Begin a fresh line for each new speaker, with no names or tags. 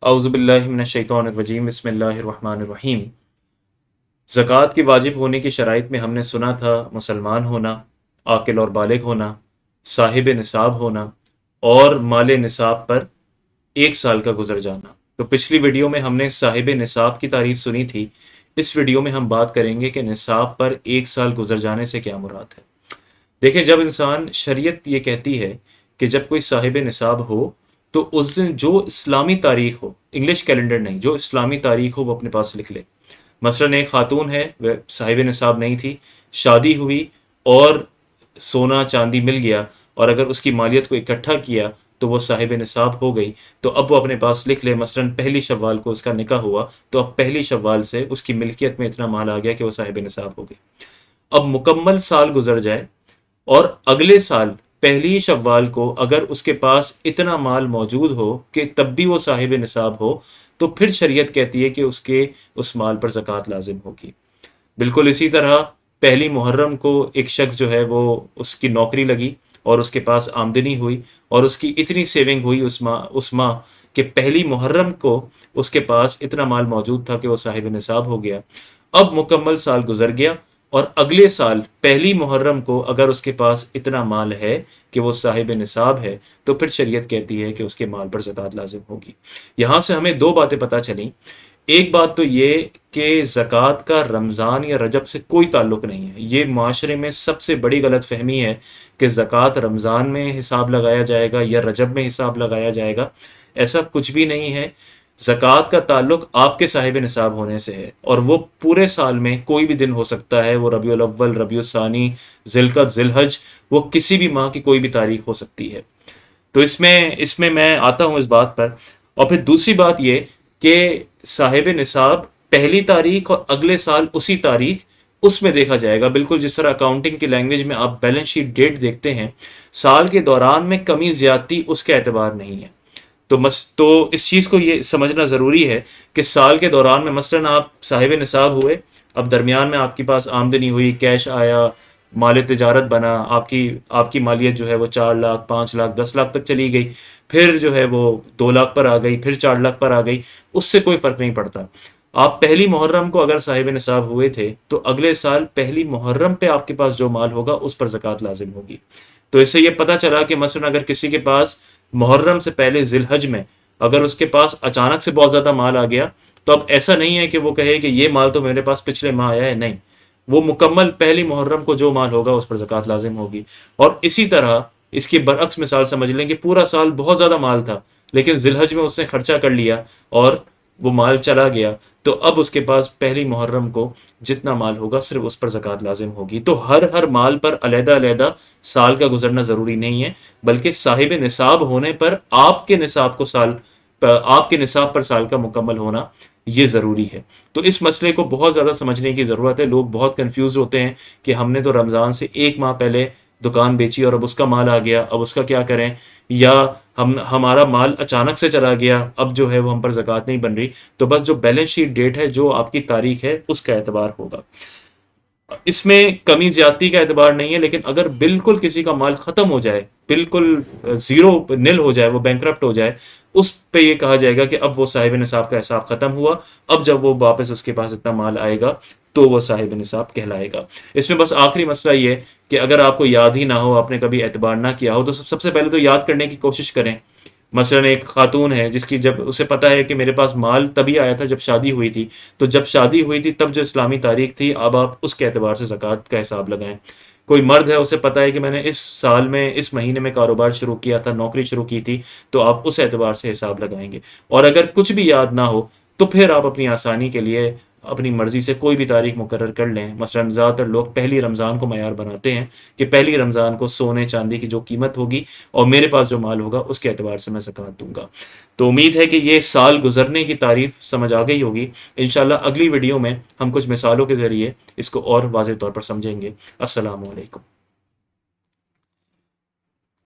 औज़ु बिल्लाहि मिनश शैतानिर रजीम बिस्मिल्लाहिर रहमानिर रहीम। ज़कात के वाजिब होने की शराइत में हमने सुना था मुसलमान होना, आकिल और बालिग होना, साहिब निसाब होना और माल निसाब पर 1 साल का गुजर जाना। तो पिछली वीडियो में हमने साहिब निसाब की तारीफ सुनी थी। इस वीडियो में हम बात करेंगे कि निसाब पर 1 साल गुजर जाने से क्या मुराद है। देखिए, जब इंसान शरीयत ये कहती है कि जब कोई साहिब निसाब हो तो उस दिन जो इस्लामी तारीख हो, इंग्लिश कैलेंडर नहीं, जो इस्लामी तारीख हो वो अपने पास लिख ले। मसलन एक खातून है, वह साहिब निसाब नहीं थी, शादी हुई और सोना चांदी मिल गया और अगर उसकी मालियत को इकट्ठा किया तो वो साहिब निसाब हो गई। तो अब वो अपने पास लिख ले, मसलन पहली शव्वाल को उसका निकाह हुआ तो अब पहली शव्वाल से उसकी मिल्कियत में इतना माल आ गया कि वो साहिब निसाब हो गई। अब मुकम्मल साल गुजर जाए और अगले साल पहली शव्वाल को अगर उसके पास इतना माल मौजूद हो कि तब भी वो साहिब निसाब हो तो फिर शरीयत कहती है कि उसके उस माल पर ज़कात लाजिम होगी। बिल्कुल इसी तरह पहली मुहर्रम को एक शख्स जो है वो उसकी नौकरी लगी और उसके पास आमदनी हुई और उसकी इतनी सेविंग हुई उस माह कि पहली मुहर्रम को उसके पास इतना माल मौजूद था कि वो साहिब निसाब हो गया। अब मुकम्मल साल गुजर गया और अगले साल पहली मुहर्रम को अगर उसके पास इतना माल है कि वो साहिब निसाब है तो फिर शरीयत कहती है कि उसके माल पर ज़कात लाजिम होगी। यहाँ से हमें 2 बातें पता चली। एक बात तो ये कि ज़कात का रमज़ान या रजब से कोई ताल्लुक़ नहीं है। ये माशरे में सबसे बड़ी गलतफ़हमी है कि ज़कात रमज़ान में हिसाब लगाया जाएगा या रजब में हिसाब लगाया जाएगा। ऐसा कुछ भी नहीं है। ज़कात का ताल्लुक़ आपके साहिब निसाब होने से है और वो पूरे साल में कोई भी दिन हो सकता है, वो रबीउल अव्वल, रबीउल सानी, ज़िलक़द, ज़िलहज, वो किसी भी माह की कोई भी तारीख हो सकती है। तो इसमें इसमें मैं आता हूँ इस बात पर। और फिर दूसरी बात ये कि साहिब निसाब पहली तारीख और अगले साल उसी तारीख उसमें देखा जाएगा। बिल्कुल जिस तरह अकाउंटिंग की लैंग्वेज में आप बैलेंस शीट डेट देखते हैं, साल के दौरान में कमी ज़्यादती उसके एतबार नहीं है। तो इस चीज़ को ये समझना ज़रूरी है कि साल के दौरान में मसलन आप साहिब निसाब हुए, अब दरमियान में आपके पास आमदनी हुई, कैश आया, माल तिजारत बना, आपकी आपकी मालियत जो है वो 4 लाख, 5 लाख, 10 लाख तक चली गई, फिर जो है वो 2 लाख पर आ गई, फिर 4 लाख पर आ गई, उससे कोई फ़र्क नहीं पड़ता। आप पहली मुहर्रम को अगर साहिब निसाब हुए थे तो अगले साल पहली मुहर्रम पे आपके पास जो माल होगा उस पर ज़कात लाजिम होगी। तो इससे ये पता चला कि मसलन अगर किसी के पास मुहर्रम से पहले ज़िलहज में अगर उसके पास अचानक से बहुत ज़्यादा माल आ गया तो अब ऐसा नहीं है कि वो कहे कि ये माल तो मेरे पास पिछले माह आया है, नहीं, वो मुकम्मल पहली मुहर्रम को जो माल होगा उस पर ज़कात लाजिम होगी। और इसी तरह इसकी बरअक्स मिसाल समझ लें कि पूरा साल बहुत ज़्यादा माल था लेकिन ज़िलहज में उसने खर्चा कर लिया और वो माल चला गया, तो अब उसके पास पहली मुहर्रम को जितना माल होगा सिर्फ उस पर ज़कात लाजिम होगी। तो हर माल पर अलहदा-अलहदा साल का गुजरना ज़रूरी नहीं है, बल्कि साहिब निसाब होने पर आपके निसाब पर साल का मुकम्मल होना ये ज़रूरी है। तो इस मसले को बहुत ज़्यादा समझने की ज़रूरत है। लोग बहुत कन्फ्यूज़ होते हैं कि हमने तो रमज़ान से 1 माह पहले दुकान बेची और अब उसका माल आ गया, अब उसका क्या करें? या हमारा माल अचानक से चला गया, अब जो है वो हम पर ज़कात नहीं बन रही। तो बस जो बैलेंस शीट डेट है, जो आपकी तारीख है, उसका एतबार होगा। इसमें कमी ज़्यादती का एतबार नहीं है, लेकिन अगर बिल्कुल किसी का माल ख़त्म हो जाए, बिल्कुल ज़ीरो निल हो जाए, वो बैंकरप्ट हो जाए, उस पे ये कहा जाएगा कि अब वो साहिब निसाब का हिसाब ख़त्म हुआ। अब जब वो वापस उसके पास इतना माल आएगा तो वो साहिब निसाब कहलाएगा। इसमें बस आखिरी मसला ये कि अगर आपको याद ही ना हो, आपने कभी एतबार ना किया हो, तो सबसे पहले तो याद करने की कोशिश करें। मसलन एक खातून है जिसकी जब उसे पता है कि मेरे पास माल तभी आया था जब शादी हुई थी, तो जब शादी हुई थी तब जो इस्लामी तारीख थी, अब आप उसके एतबार से ज़कात का हिसाब लगाएं। कोई मर्द है, उसे पता है कि मैंने इस साल में इस महीने में कारोबार शुरू किया था, नौकरी शुरू की थी, तो आप उस एतबार से हिसाब लगाएंगे। और अगर कुछ भी याद ना हो तो फिर आप अपनी आसानी के लिए अपनी मर्ज़ी से कोई भी तारीख मुकर्रर कर लें। मसलन ज़्यादातर लोग पहली रमज़ान को मयार बनाते हैं कि पहली रमज़ान को सोने चांदी की जो कीमत होगी और मेरे पास जो माल होगा उसके एतबार से मैं ज़कात दूंगा। तो उम्मीद है कि ये साल गुजरने की तारीफ समझ आ गई होगी। इंशाल्लाह अगली वीडियो में हम कुछ मिसालों के ज़रिए इसको और वाज़ेह तौर पर समझेंगे। अस्सलामु अलैकुम।